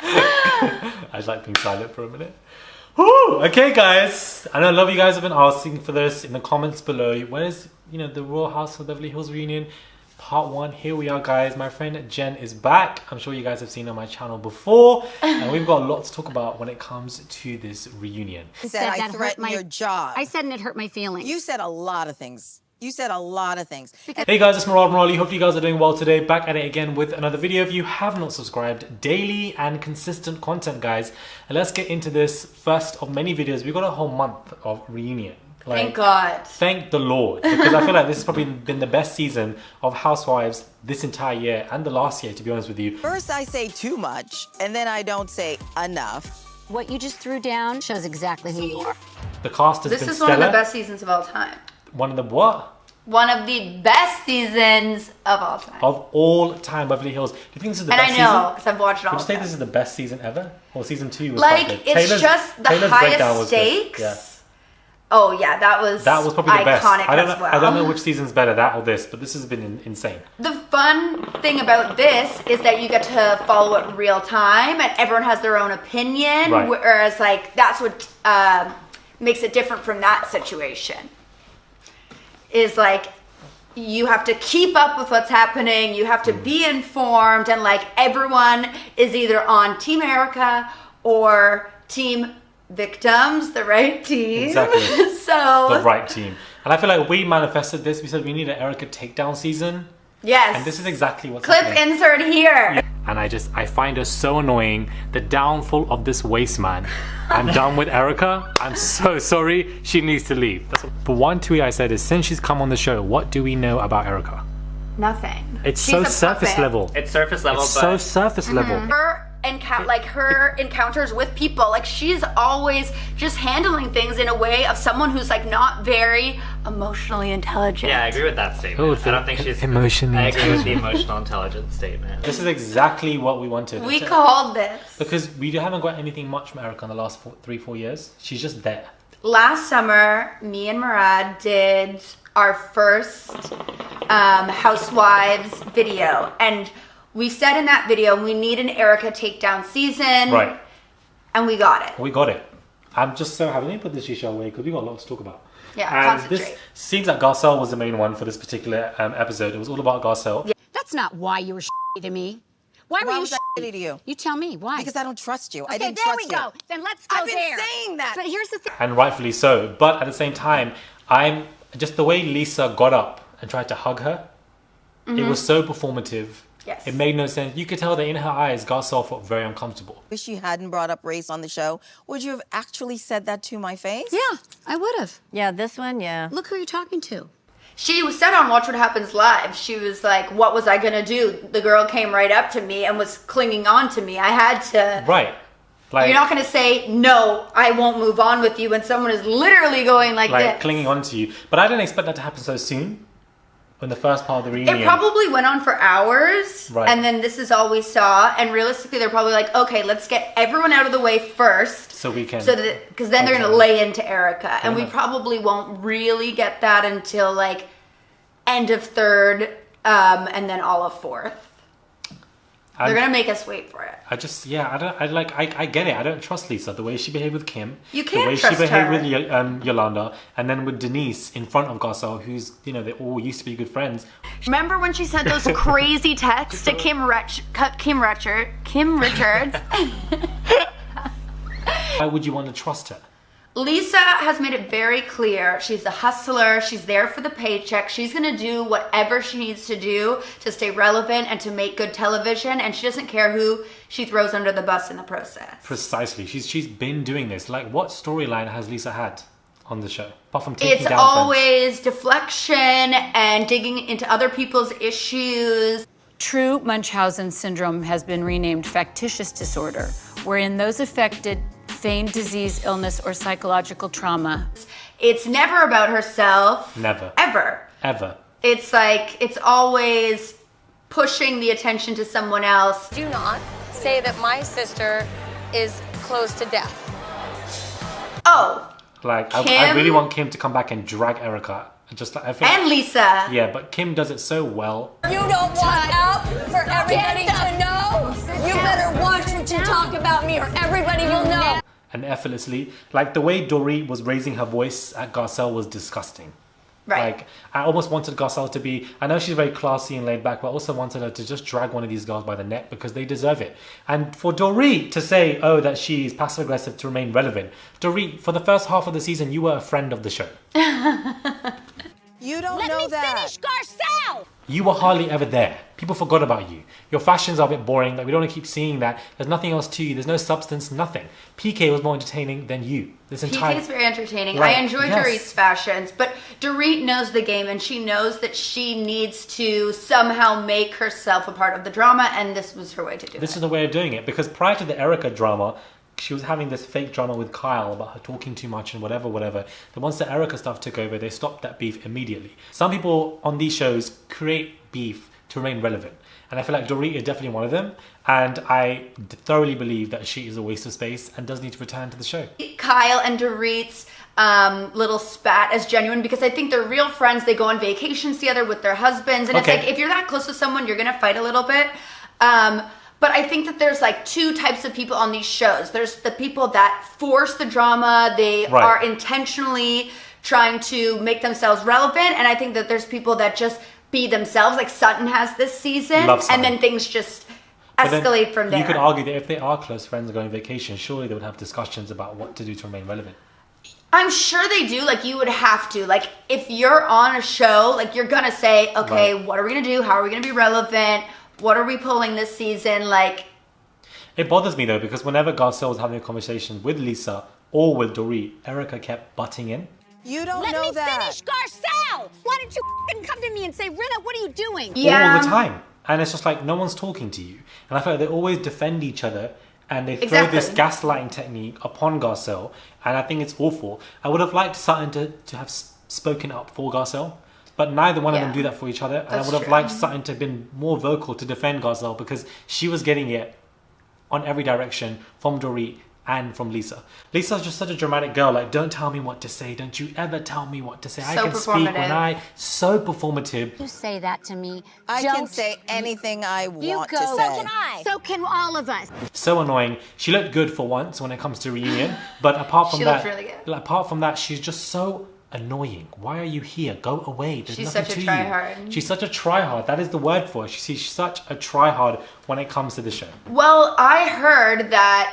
I just like being silent for a minute. Woo! Okay, guys. I know a lot of you guys have been asking for this in the comments below. Where's, the Royal House of Beverly Hills reunion? Part 1. Here we are, guys. My friend Jen is back. I'm sure you guys have seen her on my channel before. And we've got a lot to talk about when it comes to this reunion. I said I threatened your job. I said it hurt my feelings. You said a lot of things. Hey guys, it's Rhobh and Raci. Hope you guys are doing well today. Back at it again with another video. If you have not subscribed, daily and consistent content, guys. And let's get into this first of many videos. We've got a whole month of reunion. Thank God. Thank the Lord. Because I feel like this has probably been the best season of Housewives this entire year and the last year, to be honest with you. First I say too much, and then I don't say enough. What you just threw down shows exactly who you are. The cast has been stellar. This is one of the best seasons of all time. One of the what? One of the best seasons of all time. Of all time, Beverly Hills. Do you think this is the best season? And I know, because I've watched it all. Would you say this is the best season ever? Or season 2 was like, quite good? it's just the Taylor's highest stakes. Yeah. Oh yeah, that was probably the best. Iconic as well. I don't know which season's better, that or this, but this has been insane. The fun thing about this is that you get to follow it in real time, and everyone has their own opinion. Right. Whereas, like, that's what makes it different from that situation. Is like, you have to keep up with what's happening. You have to be informed, and like everyone is either on Team Erika or Team Victims, the right team. Exactly. So the right team. And I feel like we manifested this. We said we need an Erika takedown season. Yes. And this is exactly what's Clip happening. insert here. Yeah. And I find her so annoying. The downfall of this waste man. I'm done with Erika. I'm so sorry. She needs to leave. But one tweet I said is, since she's come on the show, what do we know about Erika? Nothing. It's so surface level. It's surface level, It's but so surface level. Her encounters with people, like, she's always just handling things in a way of someone who's like not very emotionally intelligent. yeah, I agree with that statement. Oh, I don't think she's emotionally I agree with the emotional intelligence statement. This is exactly what we wanted. We called this. Because we haven't got anything much from Erika in the last 3-4 years. She's just there. Last summer, me and Murad did our first Housewives video, and we said in that video we need an Erika takedown season. Right. And we got it. We got it. I'm just so happy. Let me put this shisha away because we got a lot to talk about. Yeah, and concentrate. This seems like Garcelle was the main one for this particular episode. It was all about Garcelle. Yeah. That's not why you were to me. Why were you was I shitty to you? You tell me. Why? Because I don't trust you. Okay, I didn't there trust we go. you. Then let's go I've been there. saying that. But here's the thing. And rightfully so. But at the same time, I'm just the way Lisa got up and tried to hug her. It was so performative. Yes. It made no sense. You could tell that in her eyes, Garcelle felt very uncomfortable. Wish you hadn't brought up race on the show. Would you have actually said that to my face? Yeah, I would have. Yeah, this one, yeah. Look who you're talking to. She was said on Watch What Happens Live. She was like, what was I gonna do? The girl came right up to me and was clinging on to me. I had to. Right. Like, you're not gonna say, no, I won't move on with you when someone is literally going like this. clinging on to you. But I didn't expect that to happen so soon. In the first part of the reunion. It probably went on for hours, right. And then this is all we saw. And realistically, they're probably like, okay, let's get everyone out of the way first. So we can. Because then they're going to lay into Erika. And we probably won't really get that until like end of third and then all of fourth. They're going to make us wait for it. I get it. I don't trust Lisa. The way she behaved with Kim. You can't The way trust she behaved her. with Yolanda. And then with Denise in front of Garcelle, who's, they all used to be good friends. Remember when she sent those crazy texts to Kim Richards? Why would you want to trust her? Lisa has made it very clear she's a hustler. She's there for the paycheck. She's going to do whatever she needs to do to stay relevant and to make good television. And she doesn't care who she throws under the bus in the process. Precisely. She's been doing this. Like, what storyline has Lisa had on the show? Apart from taking It's down always deflection and digging into other people's issues. True Munchausen syndrome has been renamed factitious disorder, wherein those affected feigned disease, illness, or psychological trauma. It's never about herself. Never. Ever. It's like, it's always pushing the attention to someone else. Do not say that my sister is close to death. Oh. Like, I really want Kim to come back and drag Erika. And Lisa. Yeah, but Kim does it so well. You don't want out for everybody to know? about me or everybody will know. And effortlessly. Like the way Dorit was raising her voice at Garcelle was disgusting. Right. Like, I almost wanted Garcelle to be, I know she's very classy and laid back, but I also wanted her to just drag one of these girls by the neck because they deserve it. And for Dorit to say, oh, that she's passive aggressive to remain relevant. Dorit, for the first half of the season, you were a friend of the show. You don't know that. Finish, Garcelle! You were hardly ever there. People forgot about you. Your fashions are a bit boring. Like, we don't want to keep seeing that. There's nothing else to you. There's no substance, nothing. PK was more entertaining than you. PK's very entertaining. Right. I enjoy Yes. Dorit's fashions, but Dorit knows the game and she knows that she needs to somehow make herself a part of the drama, and this was her way to do it. This is the way of doing it. Because prior to the Erika drama, she was having this fake drama with Kyle about her talking too much and whatever. Then once the Erika stuff took over, they stopped that beef immediately. Some people on these shows create beef to remain relevant. And I feel like Dorit is definitely one of them. And I thoroughly believe that she is a waste of space and does need to return to the show. Kyle and Dorit's little spat as genuine because I think they're real friends. They go on vacations together with their husbands. And it's like, if you're that close to someone, you're going to fight a little bit. But I think that there's like two types of people on these shows. There's the people that force the drama. They are intentionally trying to make themselves relevant. And I think that there's people that just be themselves, like Sutton has this season. And then things just escalate from there. You could argue that if they are close friends and going on vacation, surely they would have discussions about what to do to remain relevant. I'm sure they do. Like, you would have to. Like, if you're on a show, like, you're going to say, okay, what are we going to do? How are we going to be relevant? What are we pulling this season? Like, it bothers me though, because whenever Garcelle was having a conversation with Lisa or with Dorit, Erika kept butting in. You don't Let know me that. finish, Garcelle! Why don't you come to me and say, Rinna, what are you doing? yeah. All the time. And it's just like, no one's talking to you. And I feel like they always defend each other and they throw this gaslighting technique upon Garcelle. And I think it's awful. I would have liked Sutton to have spoken up for Garcelle. But neither one of them do that for each other. And I would have liked Sutton to have been more vocal to defend Garcelle because she was getting it on every direction from Dorit and from Lisa. Lisa's just such a dramatic girl. Like, don't tell me what to say. Don't you ever tell me what to say. I can speak when I... So performative. You say that to me. I Don't can say anything I you want go. to So say. can I. So can all of us. So annoying. She looked good for once when it comes to reunion. But apart from that... She looked really good. Apart from that, she's just so... annoying. Why are you here? Go away. There's She's nothing such a to tryhard. you. She's such a tryhard. That is the word for her. She's such a tryhard when it comes to the show. Well, I heard that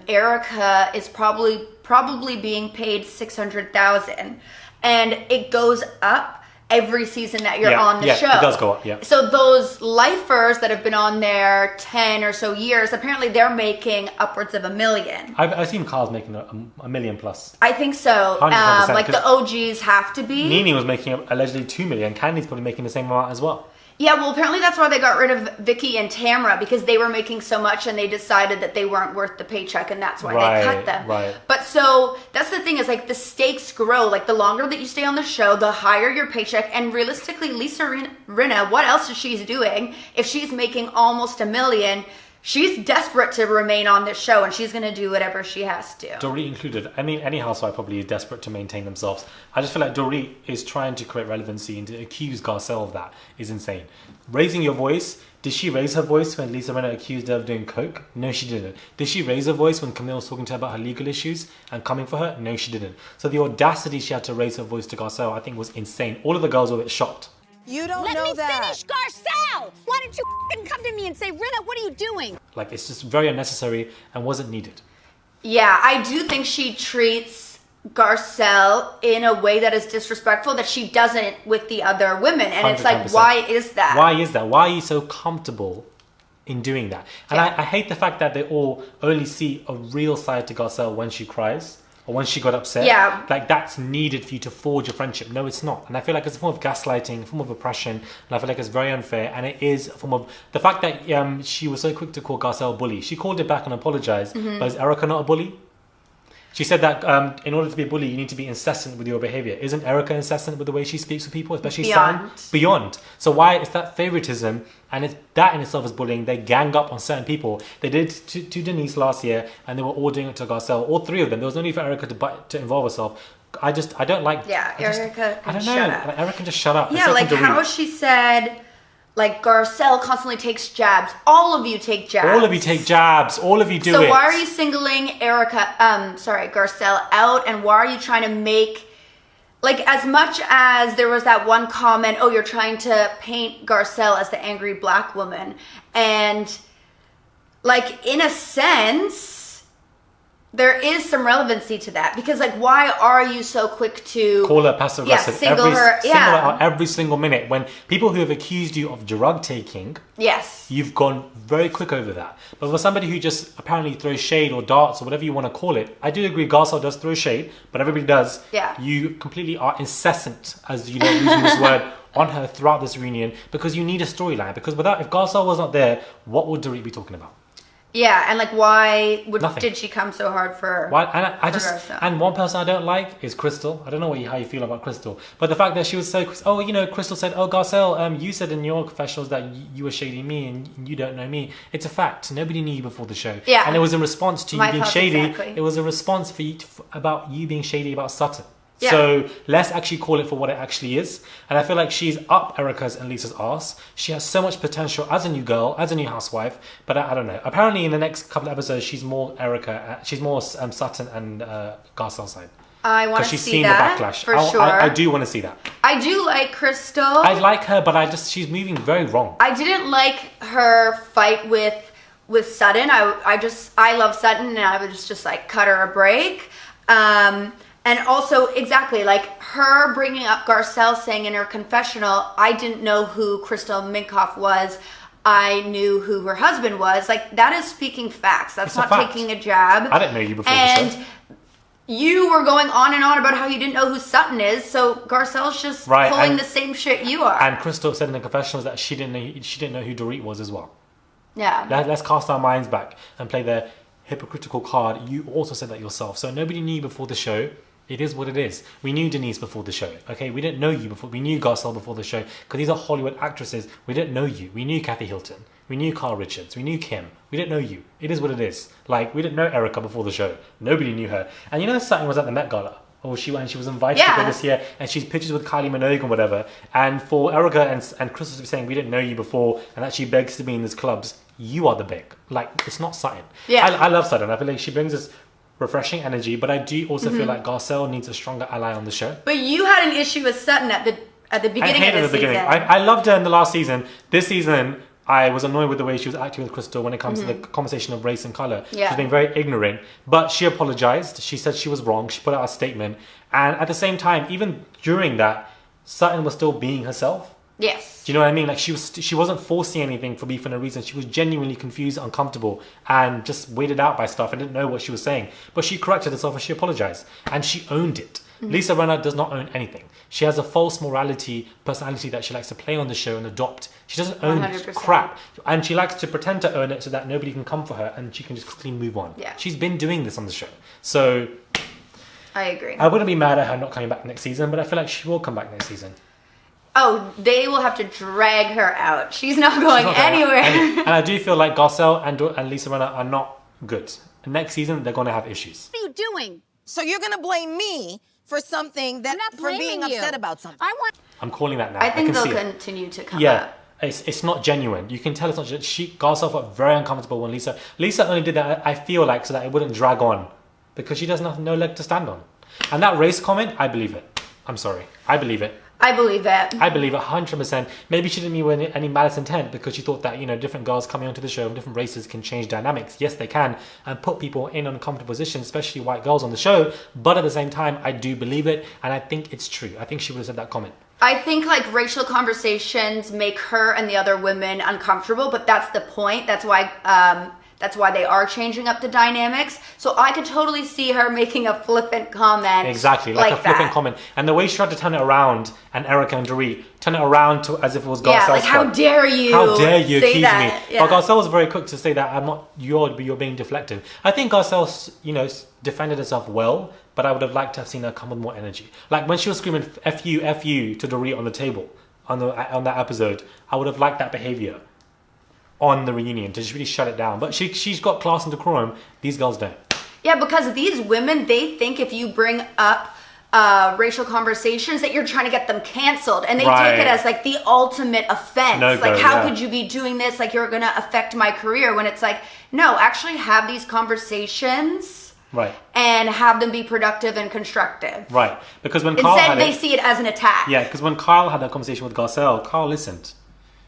Erika is probably being paid $600,000, and it goes up every season that you're on the show. It does go up, yeah. So those lifers that have been on there 10 or so years, apparently they're making upwards of $1 million. I've seen Carl's making a million plus. I think so. 100%, Like the OGs have to be. Nene was making allegedly $2 million. Candy's probably making the same amount as well. Yeah, well, apparently that's why they got rid of Vicky and Tamra, because they were making so much and they decided that they weren't worth the paycheck, and that's why they cut them. Right. But so that's the thing, is like the stakes grow. Like the longer that you stay on the show, the higher your paycheck. And realistically, Lisa Rinna, what else is she doing? If she's making almost $1 million, she's desperate to remain on this show, and she's going to do whatever she has to. Dorit included. I mean, any housewife probably is desperate to maintain themselves. I just feel like Dorit is trying to create relevancy, and to accuse Garcelle of that is insane. Raising your voice. Did she raise her voice when Lisa Rinna accused her of doing coke? No, she didn't. Did she raise her voice when Camille was talking to her about her legal issues and coming for her? No, she didn't. So the audacity she had to raise her voice to Garcelle, I think, was insane. All of the girls were a bit shocked. You don't Let know me that. finish, Garcelle! Why don't you come to me and say, Rinna, what are you doing? Like, it's just very unnecessary and wasn't needed. Yeah, I do think she treats Garcelle in a way that is disrespectful that she doesn't with the other women. And it's like, 100%. why is that? Why is that? Why are you so comfortable in doing that? And I hate the fact that they all only see a real side to Garcelle when she cries or when she got upset. Yeah. Like, that's needed for you to forge a friendship. No, it's not. And I feel like it's a form of gaslighting, a form of oppression, and I feel like it's very unfair. And it is a form of the fact that she was so quick to call Garcelle a bully. She called it back and apologized. But is Erika not a bully? She said that in order to be a bully, you need to be incessant with your behavior. Isn't Erika incessant with the way she speaks with people, especially Sutton? Beyond. So why is that favoritism? And it's, that in itself is bullying. They gang up on certain people. They did to Denise last year, and they were all doing it to Garcelle. All three of them. There was no need for Erika to involve herself. I don't like. Yeah, Erika. I don't know. Shut up. Like, Erika can just shut up. Yeah, like how she said, like Garcelle constantly takes jabs. All of you take jabs. All of you take jabs. All of you do it. So why are you singling Garcelle out? And why are you trying to make, like, as much as there was that one comment, oh, you're trying to paint Garcelle as the angry black woman. And, like, in a sense, there is some relevancy to that. Because, like, why are you so quick to call her passive aggressive? Single her out every single minute. When people who have accused you of drug taking, you've gone very quick over that. But for somebody who just apparently throws shade or darts or whatever you want to call it, I do agree Garcelle does throw shade, but everybody does. Yeah. You completely are incessant, as you know, using this word, on her throughout this reunion, because you need a storyline. Because if Garcelle was not there, what would Dorit be talking about? Yeah, and like, why Nothing. did she come so hard for? Why? And Garcelle? And one person I don't like is Crystal. I don't know how you feel about Crystal, but the fact that she was so, Crystal said, oh, Garcelle, you said in your confessionals that you were shading me and you don't know me. It's a fact. Nobody knew you before the show. Yeah. And it was in response to you being shady. Exactly. It was a response about you being shady about Sutton. Yeah. So let's actually call it for what it actually is. And I feel like she's up Erika's and Lisa's arse. She has so much potential as a new girl, as a new housewife. But I don't know. Apparently in the next couple of episodes, she's more Erika. She's more Sutton and Garcelle's side. I want to see that. Because she's seen the backlash. For sure. I do want to see that. I do like Crystal. I like her, but she's moving very wrong. I didn't like her fight with Sutton. I love Sutton, and I would just like cut her a break. And also, exactly, like her bringing up Garcelle saying in her confessional, I didn't know who Crystal Minkoff was. I knew who her husband was. Like, that is speaking facts. That's not taking a jab. I didn't know you before the show. And you were going on and on about how you didn't know who Sutton is. So Garcelle's just pulling the same shit you are. And Crystal said in the confessionals that she didn't know who Dorit was as well. Yeah. Let's cast our minds back and play the hypocritical card. You also said that yourself. So nobody knew before the show. It is what it is. We knew Denise before the show, okay? We didn't know you before. We knew Garcelle before the show because these are Hollywood actresses. We didn't know you. We knew Kathy Hilton. We knew Carl Richards. We knew Kim. We didn't know you. It is what it is. Like, we didn't know Erika before the show. Nobody knew her. And you know, Sutton was at the Met Gala. She was invited to go this year, and she's pictures with Kylie Minogue and whatever. And for Erika and Crystal to be saying we didn't know you before, and that she begs to be in these clubs, you are the beg. Like, it's not Sutton. Yeah. I love Sutton. I feel like she brings this refreshing energy, but I do also feel like Garcelle needs a stronger ally on the show. But you had an issue with Sutton at the beginning of the season. I loved her in the last season. This season, I was annoyed with the way she was acting with Crystal when it comes to the conversation of race and colour. Yeah. She's been very ignorant, but she apologised. She said she was wrong. She put out a statement. And at the same time, even during that, Sutton was still being herself. Yes. Do you know what I mean? Like, she wasn't forcing anything for no reason. She was genuinely confused, uncomfortable, and just weirded out by stuff and didn't know what she was saying. But she corrected herself and she apologized. And she owned it. Lisa Rinna does not own anything. She has a false personality that she likes to play on the show and adopt. She doesn't own 100%. crap. And she likes to pretend to own it so that nobody can come for her and she can just quickly move on. Yeah. She's been doing this on the show. So I agree. I wouldn't be mad at her not coming back next season, but I feel like she will come back next season. Oh, they will have to drag her out. She's not going anywhere. And I do feel like Garcelle and Lisa Rinna are not good. Next season, they're going to have issues. What are you doing? So you're gonna blame me for something that I'm not for being blaming you. upset about something. I'm calling that now. I think can they'll see it. continue to come Yeah. up. It's not genuine. You can tell it's not genuine. Garcelle felt very uncomfortable when Lisa only did that, I feel like, so that it wouldn't drag on. Because she doesn't have no leg to stand on. And that race comment, I believe it. I'm sorry. I believe it. I believe it. I believe it 100%. Maybe she didn't mean any malice intent because she thought that, different girls coming onto the show and different races can change dynamics. Yes, they can, and put people in uncomfortable positions, especially white girls on the show. But at the same time, I do believe it, and I think it's true. I think she would have said that comment. I think like racial conversations make her and the other women uncomfortable, but that's the point. That's why they are changing up the dynamics. So I could totally see her making a flippant comment. Exactly, like a flippant comment. And the way she tried to turn it around, and Erika and Dorit turn it around to as if it was Garcelle's like how dare you? How dare you say accuse that? me? Yeah. But Garcelle was very quick to say that I'm not. You're being deflective. I think Garcelle, defended herself well, but I would have liked to have seen her come with more energy. Like when she was screaming "F you" to Dorit on the table on that episode. I would have liked that behavior on the reunion to just really shut it down. But she's got class and decorum. These girls don't. Yeah, because these women, they think if you bring up racial conversations that you're trying to get them canceled, and they Right. take it as like the ultimate offense. No go, like, how yeah. could you be doing this? Like, you're gonna affect my career. When it's like, no, actually have these conversations Right. and have them be productive and constructive. Right. Because when Carl Instead, had they it, see it as an attack. yeah, because when Carl had that conversation with Garcelle, Carl listened.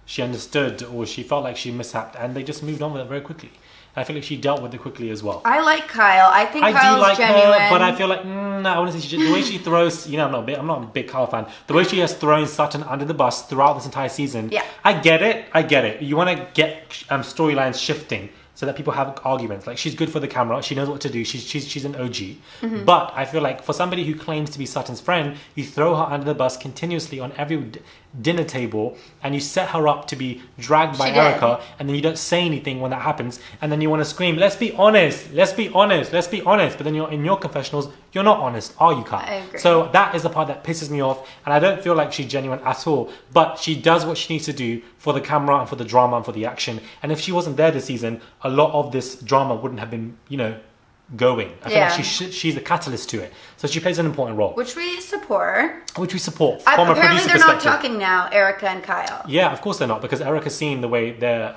She understood, or she felt like she mishapped, and they just moved on with it very quickly. I feel like she dealt with it quickly as well. I like Kyle. I think I Kyle's do like genuine. her, but I feel like I want to say the way she throws. You know, I'm not a big Kyle fan. The way she has thrown Sutton under the bus throughout this entire season. Yeah. I get it. You want to get storylines shifting so that people have arguments. Like, she's good for the camera. She knows what to do. She's an OG. Mm-hmm. But I feel like for somebody who claims to be Sutton's friend, you throw her under the bus continuously on every dinner table, and you set her up to be dragged by She did. Erika, and then you don't say anything when that happens, and then you want to scream, let's be honest, but then you're in your confessionals, you're not honest, are you, Kyle? I agree. So that is the part that pisses me off, and I don't feel like she's genuine at all, but she does what she needs to do for the camera and for the drama and for the action, and if she wasn't there this season, a lot of this drama wouldn't have been, going. I feel Yeah. like she's the catalyst to it, so she plays an important role, Which we support. which we support from a Apparently, producer they're not perspective. talking now, Erika and Kyle. Yeah, of course they're not, because Erika's seen the way their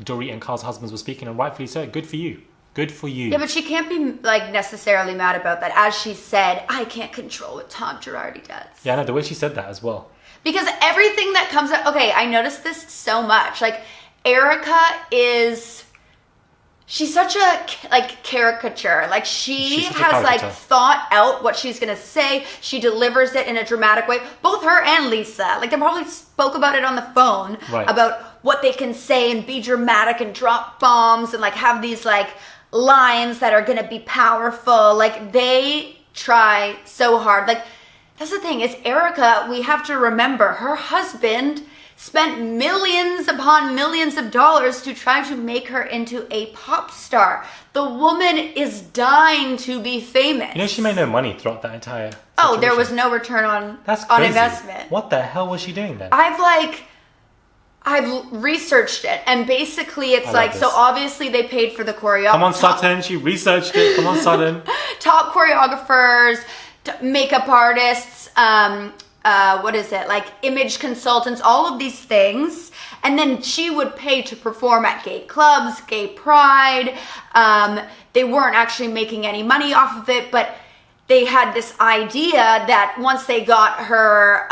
Dorit and Carl's husbands were speaking, and rightfully so. Good for you. Good for you. Yeah, but she can't be like necessarily mad about that. As she said, I can't control what Tom Girardi does. Yeah, I know, the way she said that as well. Because everything that comes up, okay, I noticed this so much. Like, Erika she's such a caricature. Like, she She's such a has like caricature. thought out what she's gonna say. She delivers it in a dramatic way. Both her and Lisa, like, they probably spoke about it on the phone, Right. about what they can say and be dramatic and drop bombs and like have these like lines that are gonna be powerful. Like, they try so hard. Like, that's the thing, is Erika, we have to remember, her husband spent millions upon millions of dollars to try to make her into a pop star. The woman is dying to be famous. You know, she made no money throughout that entire Oh, there situation. was no return on That's crazy. investment. What the hell was she doing then? I've researched it, and basically it's I love like, so this. obviously they paid for the choreographer. Come on, Sutton. She researched it. Come on, Sutton. Top choreographers, makeup artists, like image consultants, all of these things. And then she would pay to perform at gay clubs, gay pride. They weren't actually making any money off of it, but they had this idea that once they got her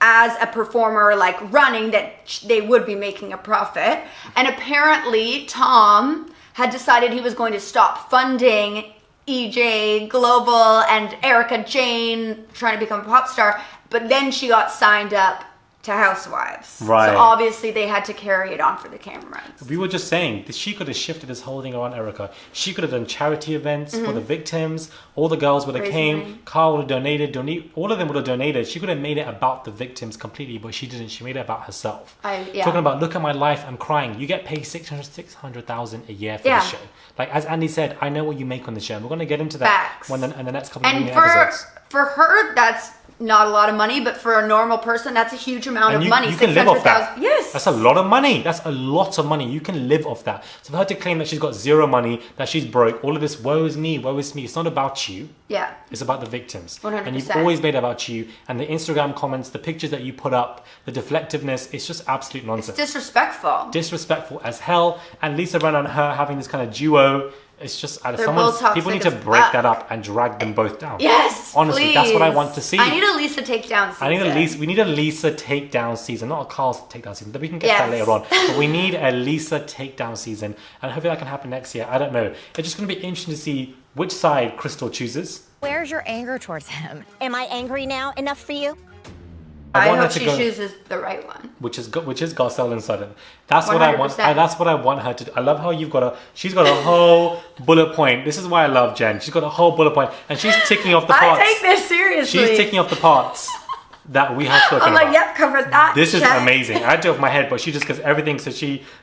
as a performer, like running, that they would be making a profit. And apparently Tom had decided he was going to stop funding EJ Global and Erika Jane trying to become a pop star, but then she got signed up to Housewives. Right. So obviously they had to carry it on for the cameras. We were just saying that she could have shifted this whole thing around Erika. She could have done charity events for the victims. All the girls would have Raising came. money. Carl would have donated. All of them would have donated. She could have made it about the victims completely, but she didn't. She made it about herself. Yeah. Talking about, look at my life, I'm crying. You get paid $600,000 a year for Yeah. the show. Like, as Andy said, I know what you make on the show. And we're going to get into that Facts. in the next couple of And episodes. for her, that's not a lot of money, but for a normal person, that's a huge amount And of money. you can live off that. 600,000. Yes. That's a lot of money. That's a lot of money. You can live off that. So for her to claim that she's got zero money, that she's broke, all of this woe is me, it's not about you. Yeah. It's about the victims. 100%. And you've always made it about you. And the Instagram comments, the pictures that you put up, the deflectiveness, it's just absolute It's nonsense. disrespectful. Disrespectful as hell. And Lisa Rinna and her having this kind of duo. It's just both toxic people need as to break fuck. that up and drag them both down. Yes, honestly, please. that's what I want to see. I need a Lisa takedown season. We need a Lisa takedown season, not a Carl's takedown season. But we can get Yes. that later on. But we need a Lisa takedown season, and hopefully that can happen next year. I don't know. It's just going to be interesting to see which side Crystal chooses. Where's your anger towards him? Am I angry now enough for you? I want her hope to she go- chooses the right one. Which is Garcelle and Sutton. That's what I want. 100%. That's what I want her to do. I love how she's got a whole bullet point. This is why I love Jen. She's got a whole bullet point, and she's ticking off the parts. I take this seriously. She's ticking off the parts that we have spoken I'm like, about. yep, cover that. This is check. amazing. I do it off my head, but she just gets everything. So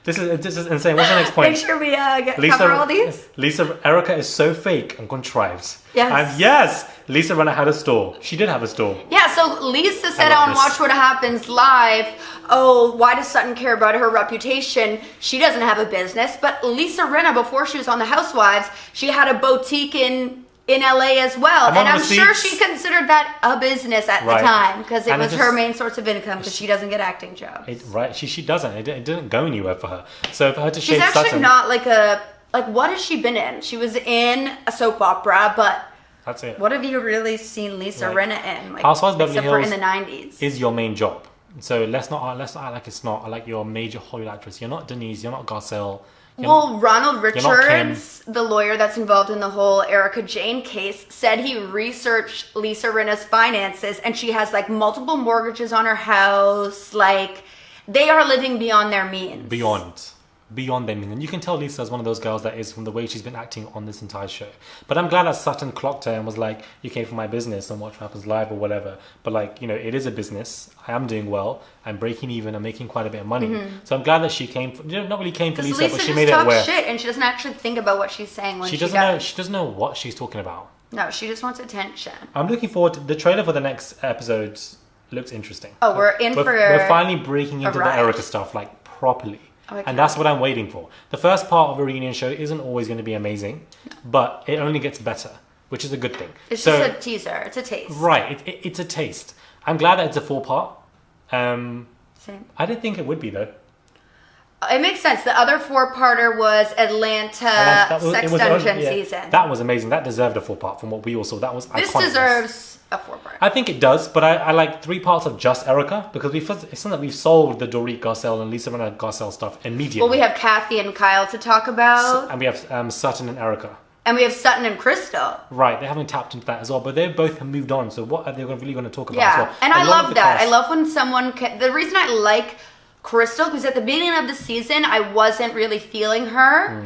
this is insane. What's the next point? Make sure we cover all these. Erika is so fake and contrived. Yes. And yes, Lisa Rinna had a store. She did have a store. Yeah, so Lisa said love on this. Watch What Happens Live, oh, why does Sutton care about her reputation? She doesn't have a business. But Lisa Rinna, before she was on The Housewives, she had a boutique in in LA as well. I'm And on I'm sure receipts. she considered that a business at the Right. time because it And it was just- her main source of income because she doesn't get acting jobs. Right, she doesn't. It didn't go anywhere for her. So for her to She's shade actually Sutton, not like what has she been in? She was in a soap opera, but that's it. what have you really seen Lisa Like, Rinna in? Like, Housewives of Beverly except for Hills in the 90s. Is your main job. So let's not act like it's not like you're a major Hollywood actress. You're not Denise. You're not Garcelle. Well, Ronald you're not Kim. Richards, the lawyer that's involved in the whole Erika Jane case, said he researched Lisa Rinna's finances and she has like multiple mortgages on her house. Like, they are living beyond their means. Beyond them. And you can tell Lisa is one of those girls that is from the way she's been acting on this entire show. But I'm glad that Sutton clocked her and was like, you came for my business and watch what happens live or whatever. But like, you know, it is a business. I am doing well. I'm breaking even. I'm making quite a bit of money. So I'm glad that she came for, not really came for Because Lisa, Lisa but she just made it talks aware. shit and she doesn't actually think about what she's saying when she She doesn't know what she's talking about. No, she just wants attention. I'm looking forward to the trailer for the next episode. Looks interesting. Oh, We're finally breaking into the ride. Erika stuff like properly. Oh, I And that's what I'm waiting for. The first part of a reunion show isn't always going to be amazing, but it only gets better, which is a good thing. It's just a teaser. It's a taste. Right, it's a taste. I'm glad that it's a 4-part. Same. I didn't think it would be though. It makes sense. The other 4-parter was Atlanta Sex Dungeon season. That was amazing. That deserved a 4-part from what we all saw. That was This iconic. deserves a 4-part. I think it does, but I like 3 parts of just Erika because it's something that we've solved the Dorit Garcelle and Lisa Rinna Garcelle stuff immediately. Well, we have Kathy and Kyle to talk about. And we have Sutton and Erika. And we have Sutton and Crystal. Right, they haven't tapped into that as well, but they both have moved on. So what are they really going to talk about as Yeah. well? And I A lot love of the that. cast- I love when someone the reason I like Crystal, because at the beginning of the season, I wasn't really feeling her.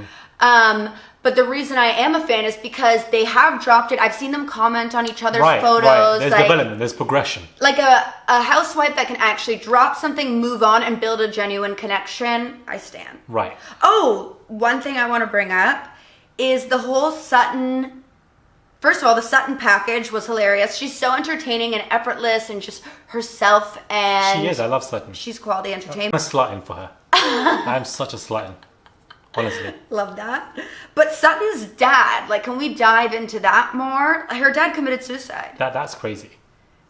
But the reason I am a fan is because they have dropped it. I've seen them comment on each other's photos. Right. There's like, development, there's progression. like a housewife that can actually drop something, move on, and build a genuine connection. I stand. Right. Oh, one thing I want to bring up is the whole Sutton. First of all, the Sutton package was hilarious. She's so entertaining and effortless and just herself, and She is. I love Sutton. she's quality I'm entertainment. a slutting for her. I'm such a slutting. Honestly. Love that. But Sutton's dad, like, can we dive into that more? Her dad committed suicide. That's crazy.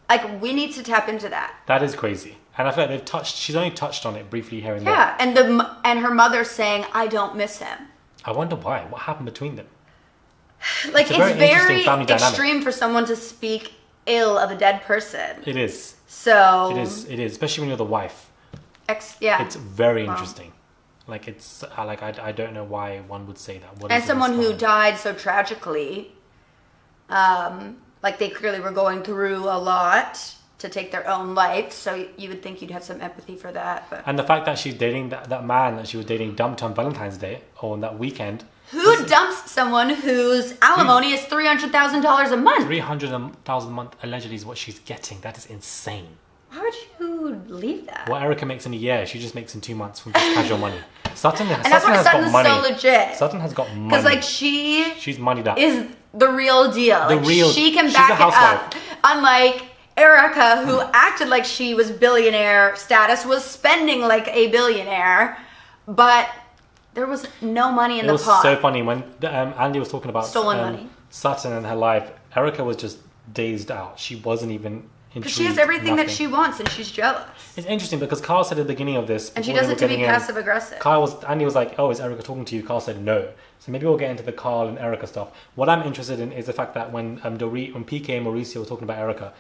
Like, we need to tap into that. That is crazy. And I feel like she's only touched on it briefly here and there. Yeah, and her mother saying, "I don't miss him." I wonder why. What happened between them? Like, It's a it's very interesting very family dynamic. extreme for someone to speak ill of a dead person. It is. So It is. Especially when you're the wife. Yeah. It's very interesting. Like, it's like I don't know why one would say that. What And is someone this who from? died so tragically, like they clearly were going through a lot to take their own life. So you would think you'd have some empathy for that. But And the fact that she's dating that man that she was dating dumped on Valentine's Day or on that weekend. who dumps someone whose alimony is $300,000 a month? 300,000 a month allegedly is what she's getting. That is insane. Why would you leave that? What Erika makes in a year, she just makes in 2 months from just casual money. Sutton And that's why has got Sutton's money. so legit. Sutton has got money. Because like she's moneyed up. is the real deal. The Like, real- she can she's back a it up. housewife. Unlike Erika, who acted like she was billionaire status, was spending like a billionaire, but there was no money in It the was pot. so funny when Andy was talking about Stolen money. Sutton and her life. Erika was just dazed out. She wasn't even intrigued. Because she has everything that nothing. she wants, and she's jealous. It's interesting because Carl said at the beginning of this, And she before does they it were to be getting in, passive aggressive. Andy was like, "Oh, is Erika talking to you?" Carl said no. So maybe we'll get into the Carl and Erika stuff. What I'm interested in is the fact that when when PK and Mauricio were talking about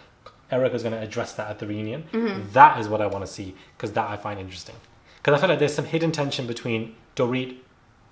Erika's going to address that at the reunion. Mm-hmm. That is what I want to see because that I find interesting. Because I feel like there's some hidden tension between Dorit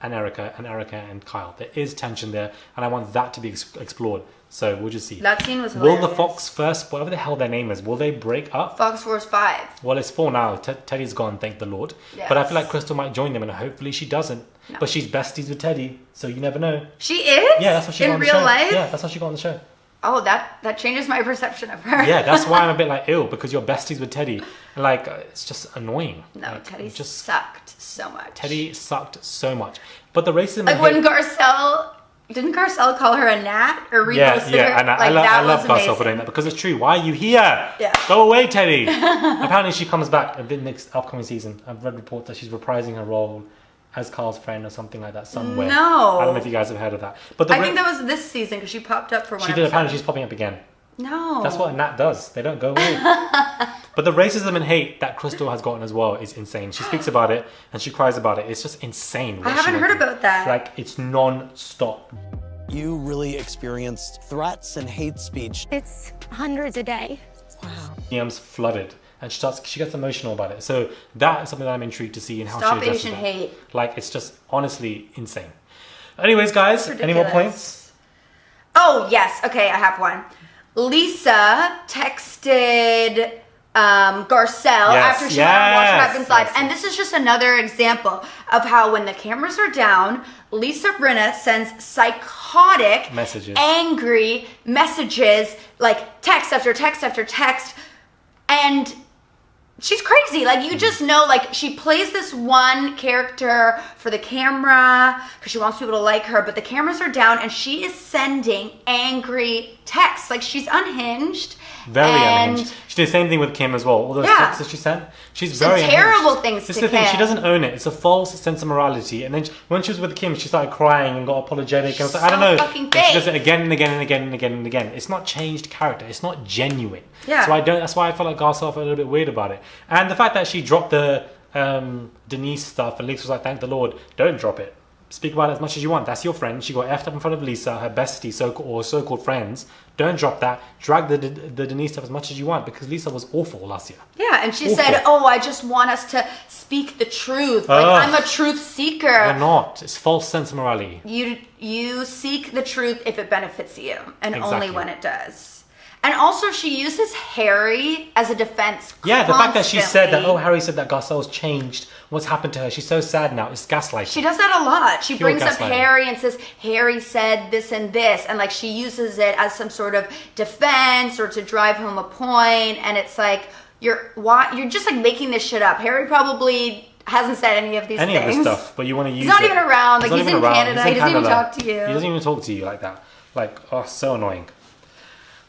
and Erika and Kyle. There is tension there, and I want that to be explored. So we'll just see. That scene was Will hilarious. the Fox first, whatever the hell their name is, will they break up? Fox Force 5. Well, it's 4 now. Teddy's gone, thank the Lord. Yes. But I feel like Crystal might join them, and hopefully she doesn't. No. But she's besties with Teddy, so you never know. She is? Yeah, that's what she got in on the real show. life? Yeah, that's how she got on the show. Oh, that changes my perception of her. Yeah, that's why I'm a bit like, ew, because you're besties with Teddy. Like, it's just annoying. No, Like, Teddy just sucked so much. Teddy sucked so much. But the racism... Like when Garcelle... Didn't Garcelle call her a gnat? Or reposted her? Yeah, and like, I that love was Garcelle amazing. for doing that because it's true. Why are you here? Yeah. Go away, Teddy. Apparently she comes back in the next upcoming season. I've read reports that she's reprising her role as Carl's friend or something like that somewhere. No. I don't know if you guys have heard of that. But I think that was this season because she popped up for one she did. Apparently, she's popping up again. No. That's what a gnat does. They don't go away. But the racism and hate that Crystal has gotten as well is insane. She speaks about it and she cries about it. It's just insane. I haven't heard about that. Like, it's non-stop. You really experienced threats and hate speech. It's hundreds a day. DMs flooded. And she gets emotional about it. So that is something that I'm intrigued to see in how Stop she addresses Asian that. hate. Like, it's just honestly insane. Anyways, guys, any more points? Oh, yes. Okay, I have one. Lisa texted Garcelle after she went on Watch What Happens Live. And this is just another example of how when the cameras are down, Lisa Rinna sends psychotic, angry messages, like text after text after text. And she's crazy. Like, you just know, like, she plays this one character for the camera because she wants people to like her, but the cameras are down and she is sending angry texts. Like, she's unhinged. Very unhinged. She did the same thing with Kim as well. All those texts that she sent. She's very unhinged. Terrible things This to is the thing. Kim. She doesn't own it. It's a false sense of morality. And then when she was with Kim, she started crying and got apologetic. And I was like, I don't know. Fucking And she does it again and again and again and again and again. It's not changed character. It's not genuine. Yeah. So that's why I felt like Garcelle felt a little bit weird about it. And the fact that she dropped the Denise stuff and Lisa was like, thank the Lord, don't drop it. Speak about it as much as you want. That's your friend. She got effed up in front of Lisa, her bestie, so-called friends. Don't drop that. Drag the Denise stuff as much as you want because Lisa was awful last year. Yeah, and she said, oh, I just want us to speak the truth. Like, I'm a truth seeker. You're not. It's false sense of morality. You seek the truth if it benefits you, and only when it does. And also, she uses Harry as a defense. Yeah, the fact that she said that, oh, Harry said that Garcelle's changed. What's happened to her? She's so sad now. It's gaslighting. She does that a lot. She Pure brings up gaslighting. Harry and says, Harry said this and this. And, like, she uses it as some sort of defense or to drive home a point. And it's like, you're just, like, making this shit up. Harry probably hasn't said any of these things. Any of this stuff, but you want to use it. He's not even around. Like, he's in Canada. He doesn't even talk to you. He doesn't even talk to you like that. Like, oh, so annoying.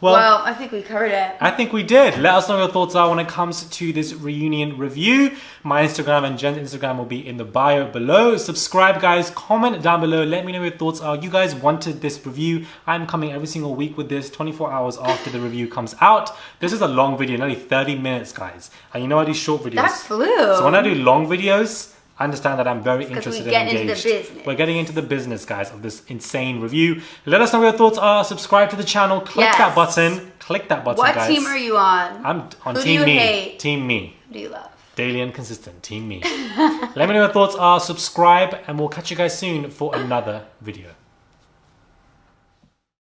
Well, I think we covered it. I think we did. Let us know what your thoughts are when it comes to this reunion review. My Instagram and Jen's Instagram will be in the bio below. Subscribe, guys. Comment down below. Let me know what your thoughts are. You guys wanted this review. I'm coming every single week with this, 24 hours after the review comes out. This is a long video, nearly 30 minutes, guys. And you know I do short videos. That flew. So when I do long videos, I understand that I'm very interested and engaged. Into the business. We're getting into the business, guys, of this insane review. Let us know what your thoughts are. Subscribe to the channel. Click that button. Click that button, guys. What team are you on? I'm on Who Team do Me. you hate? Team Me. Who do you love? Daily and consistent. Team Me. Let me know what your thoughts are. Subscribe, and we'll catch you guys soon for another video.